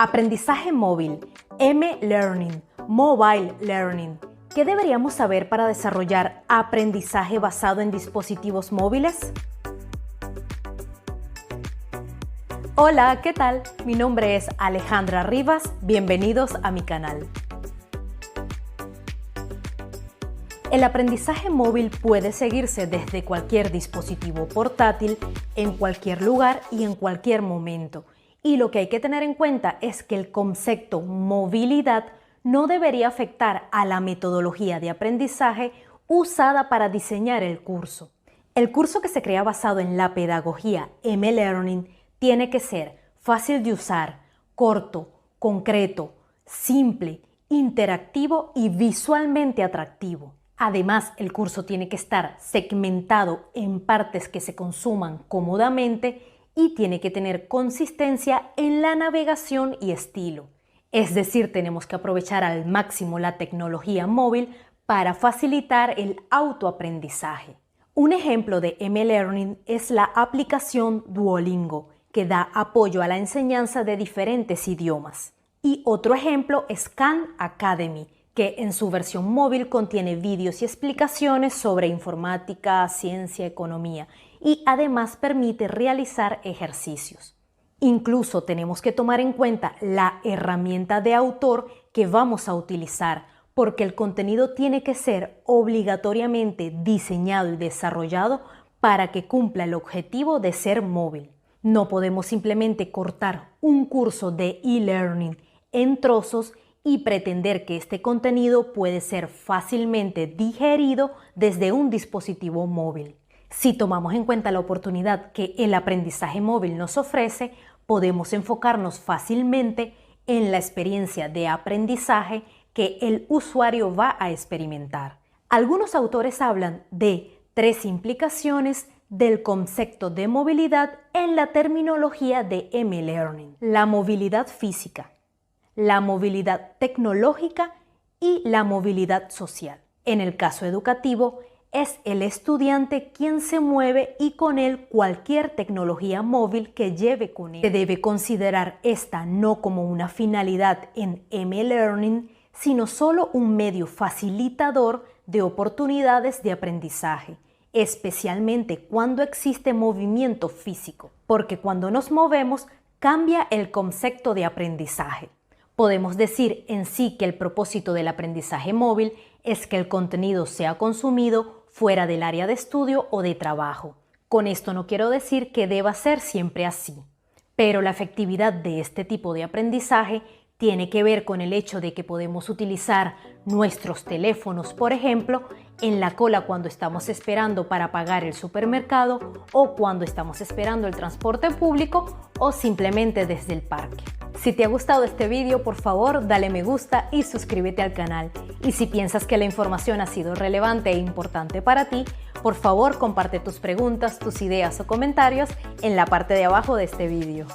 Aprendizaje móvil, M-Learning, Mobile Learning. ¿Qué deberíamos saber para desarrollar aprendizaje basado en dispositivos móviles? Hola, ¿qué tal? Mi nombre es Alejandra Rivas, bienvenidos a mi canal. El aprendizaje móvil puede seguirse desde cualquier dispositivo portátil, en cualquier lugar y en cualquier momento. Y lo que hay que tener en cuenta es que el concepto movilidad no debería afectar a la metodología de aprendizaje usada para diseñar el curso. El curso que se crea basado en la pedagogía M-Learning tiene que ser fácil de usar, corto, concreto, simple, interactivo y visualmente atractivo. Además, el curso tiene que estar segmentado en partes que se consuman cómodamente y tiene que tener consistencia en la navegación y estilo. Es decir, tenemos que aprovechar al máximo la tecnología móvil para facilitar el autoaprendizaje. Un ejemplo de M-Learning es la aplicación Duolingo, que da apoyo a la enseñanza de diferentes idiomas. Y otro ejemplo es Khan Academy, que en su versión móvil contiene vídeos y explicaciones sobre informática, ciencia, economía y además permite realizar ejercicios. Incluso tenemos que tomar en cuenta la herramienta de autor que vamos a utilizar, porque el contenido tiene que ser obligatoriamente diseñado y desarrollado para que cumpla el objetivo de ser móvil. No podemos simplemente cortar un curso de e-learning en trozos y pretender que este contenido puede ser fácilmente digerido desde un dispositivo móvil. Si tomamos en cuenta la oportunidad que el aprendizaje móvil nos ofrece, podemos enfocarnos fácilmente en la experiencia de aprendizaje que el usuario va a experimentar. Algunos autores hablan de 3 implicaciones del concepto de movilidad en la terminología de M-Learning: la movilidad física, la movilidad tecnológica y la movilidad social. En el caso educativo, es el estudiante quien se mueve y con él cualquier tecnología móvil que lleve con él. Se debe considerar esta no como una finalidad en M-Learning, sino solo un medio facilitador de oportunidades de aprendizaje, especialmente cuando existe movimiento físico, porque cuando nos movemos cambia el concepto de aprendizaje. Podemos decir en sí que el propósito del aprendizaje móvil es que el contenido sea consumido fuera del área de estudio o de trabajo. Con esto no quiero decir que deba ser siempre así, pero la efectividad de este tipo de aprendizaje tiene que ver con el hecho de que podemos utilizar nuestros teléfonos, por ejemplo, en la cola cuando estamos esperando para pagar el supermercado o cuando estamos esperando el transporte público o simplemente desde el parque. Si te ha gustado este vídeo, por favor, dale me gusta y suscríbete al canal. Y si piensas que la información ha sido relevante e importante para ti, por favor, comparte tus preguntas, tus ideas o comentarios en la parte de abajo de este vídeo.